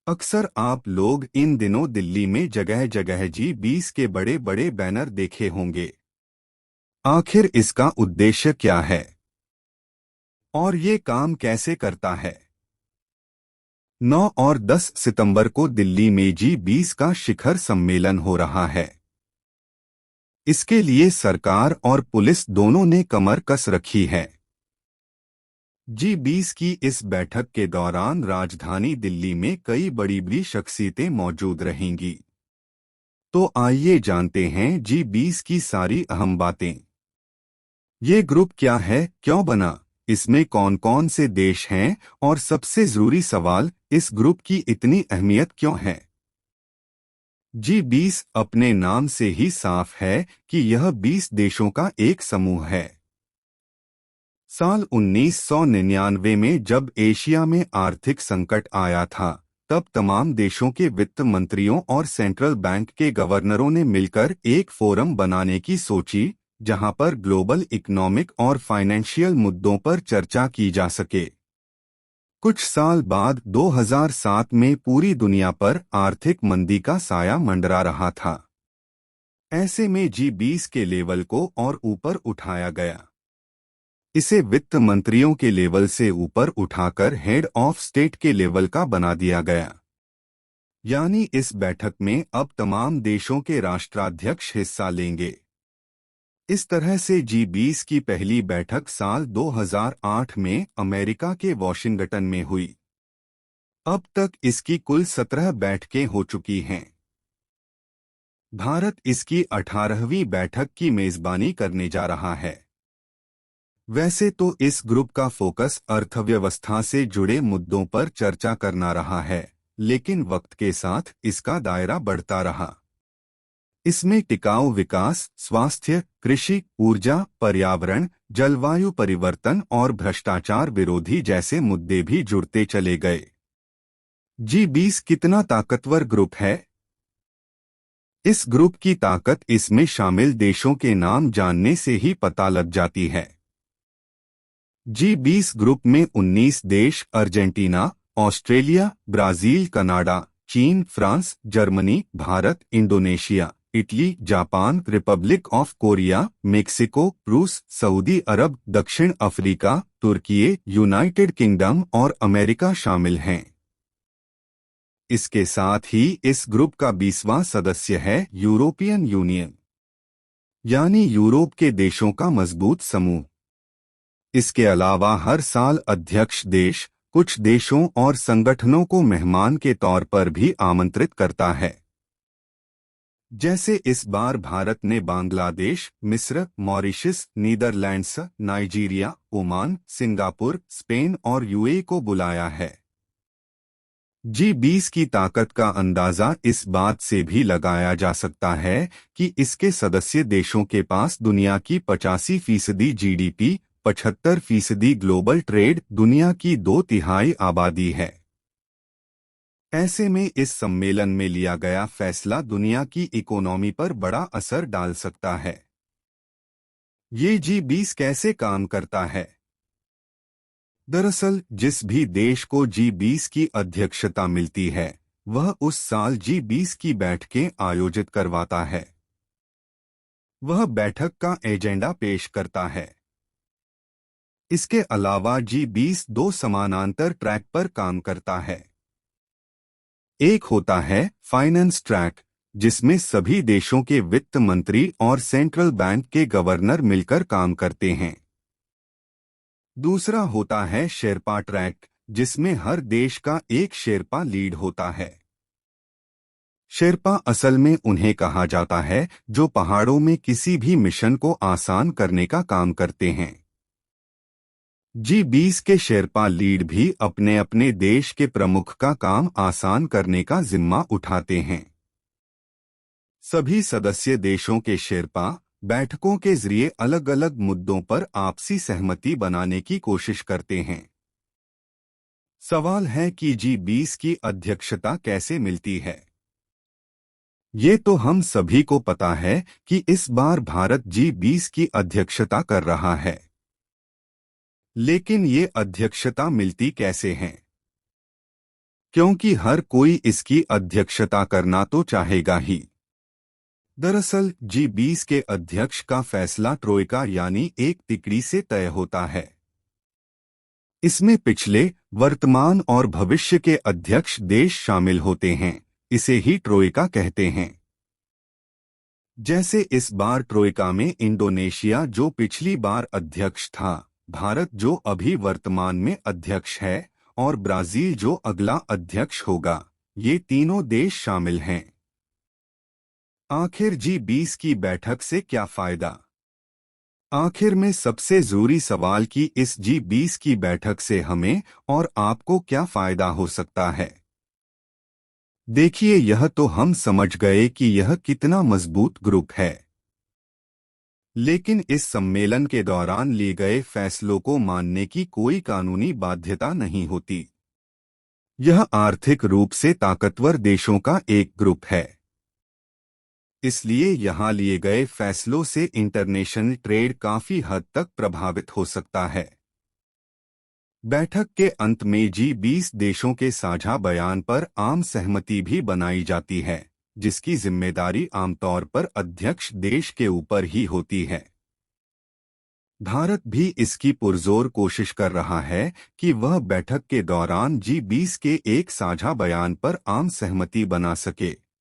अक्सर आप लोग इन दिनों दिल्ली में जगह जगह G20 के बड़े बड़े बैनर देखे होंगे। आखिर इसका उद्देश्य क्या है और ये काम कैसे करता है? 9 और 10 सितंबर को दिल्ली में G20 का शिखर सम्मेलन हो रहा है। इसके लिए सरकार और पुलिस दोनों ने कमर कस रखी है। G20 की इस बैठक के दौरान राजधानी दिल्ली में कई बड़ी बड़ी शख्सियतें मौजूद रहेंगी। तो आइए जानते हैं G20 की सारी अहम बातें। ये ग्रुप क्या है, क्यों बना, इसमें कौन कौन से देश हैं और सबसे जरूरी सवाल, इस ग्रुप की इतनी अहमियत क्यों है? G20 अपने नाम से ही साफ है कि यह 20 देशों का एक समूह है। साल 1999 में जब एशिया में आर्थिक संकट आया था, तब तमाम देशों के वित्त मंत्रियों और सेंट्रल बैंक के गवर्नरों ने मिलकर एक फोरम बनाने की सोची, जहां पर ग्लोबल इकोनॉमिक और फाइनेंशियल मुद्दों पर चर्चा की जा सके। कुछ साल बाद 2007 में पूरी दुनिया पर आर्थिक मंदी का साया मंडरा रहा था। ऐसे में G20 के लेवल को और ऊपर उठाया गया। इसे वित्त मंत्रियों के लेवल से ऊपर उठाकर हेड ऑफ स्टेट के लेवल का बना दिया गया। यानी इस बैठक में अब तमाम देशों के राष्ट्राध्यक्ष हिस्सा लेंगे। इस तरह से G20 की पहली बैठक साल 2008 में अमेरिका के वॉशिंगटन में हुई। अब तक इसकी कुल 17 बैठकें हो चुकी हैं। भारत इसकी 18वीं बैठक की मेजबानी करने जा रहा है। वैसे तो इस ग्रुप का फोकस अर्थव्यवस्था से जुड़े मुद्दों पर चर्चा करना रहा है, लेकिन वक्त के साथ इसका दायरा बढ़ता रहा। इसमें टिकाऊ विकास, स्वास्थ्य, कृषि, ऊर्जा, पर्यावरण, जलवायु परिवर्तन और भ्रष्टाचार विरोधी जैसे मुद्दे भी जुड़ते चले गए। G20 कितना ताकतवर ग्रुप है? इस ग्रुप की ताकत इसमें शामिल देशों के नाम जानने से ही पता लग जाती है। G20 ग्रुप में 19 देश अर्जेंटीना, ऑस्ट्रेलिया, ब्राजील, कनाडा, चीन, France, Germany, Bharat, Indonesia, Italy, Japan, Republic of Korea, Mexico, रूस, सऊदी अरब, दक्षिण अफ्रीका, तुर्की, यूनाइटेड किंगडम और अमेरिका शामिल हैं। इसके साथ ही इस ग्रुप का 20वां सदस्य है यूरोपियन यूनियन, यानी यूरोप के देशों का मजबूत समूह। इसके अलावा हर साल अध्यक्ष देश कुछ देशों और संगठनों को मेहमान के तौर पर भी आमंत्रित करता है। जैसे इस बार भारत ने बांग्लादेश, मिस्र, Mauritius, Netherlands, Nigeria, Oman, Singapore, Spain और यूएई को बुलाया है। G20 की ताकत का अंदाजा इस बात से भी लगाया जा सकता है कि इसके सदस्य देशों के पास दुनिया की 85% GDP, 75% ग्लोबल ट्रेड, दुनिया की 2/3 आबादी है। ऐसे में इस सम्मेलन में लिया गया फैसला दुनिया की इकोनॉमी पर बड़ा असर डाल सकता है। ये G20 कैसे काम करता है? दरअसल जिस भी देश को G20 की अध्यक्षता मिलती है, वह उस साल G20 की बैठकें आयोजित करवाता है। वह बैठक का एजेंडा पेश करता है। इसके अलावा G20 दो समानांतर ट्रैक पर काम करता है। एक होता है फाइनेंस ट्रैक, जिसमें सभी देशों के वित्त मंत्री और सेंट्रल बैंक के गवर्नर मिलकर काम करते हैं। दूसरा होता है शेरपा ट्रैक, जिसमें हर देश का एक शेरपा लीड होता है। शेरपा असल में उन्हें कहा जाता है जो पहाड़ों में किसी भी मिशन को आसान करने का काम करते हैं। G20 के शेरपा लीड भी अपने अपने देश के प्रमुख का काम आसान करने का जिम्मा उठाते हैं। सभी सदस्य देशों के शेरपा बैठकों के जरिए अलग अलग मुद्दों पर आपसी सहमति बनाने की कोशिश करते हैं। सवाल है कि G20 की अध्यक्षता कैसे मिलती है? ये तो हम सभी को पता है कि इस बार भारत G20 की अध्यक्षता कर रहा है। लेकिन ये अध्यक्षता मिलती कैसे है? क्योंकि हर कोई इसकी अध्यक्षता करना तो चाहेगा ही। दरअसल G20 के अध्यक्ष का फैसला ट्रोइका यानी एक तिकड़ी से तय होता है। इसमें पिछले, वर्तमान और भविष्य के अध्यक्ष देश शामिल होते हैं। इसे ही ट्रोइका कहते हैं। जैसे इस बार ट्रोइका में इंडोनेशिया जो पिछली बार अध्यक्ष था, भारत जो अभी वर्तमान में अध्यक्ष है और ब्राजील जो अगला अध्यक्ष होगा, ये तीनों देश शामिल हैं। आखिर G20 की बैठक से क्या फायदा? आखिर में सबसे जरूरी सवाल कि इस G20 की बैठक से हमें और आपको क्या फायदा हो सकता है। देखिए, यह तो हम समझ गए कि यह कितना मजबूत ग्रुप है। लेकिन इस सम्मेलन के दौरान लिए गए फैसलों को मानने की कोई कानूनी बाध्यता नहीं होती। यह आर्थिक रूप से ताकतवर देशों का एक ग्रुप है। इसलिए यहां लिए गए फैसलों से इंटरनेशनल ट्रेड काफी हद तक प्रभावित हो सकता है। बैठक के अंत में G20 देशों के साझा बयान पर आम सहमति भी बनाई जाती है, जिसकी जिम्मेदारी आमतौर पर अध्यक्ष देश के ऊपर ही होती है। भारत भी इसकी पुरजोर कोशिश कर रहा है कि वह बैठक के दौरान G20 के एक साझा बयान पर आम सहमति बना सके।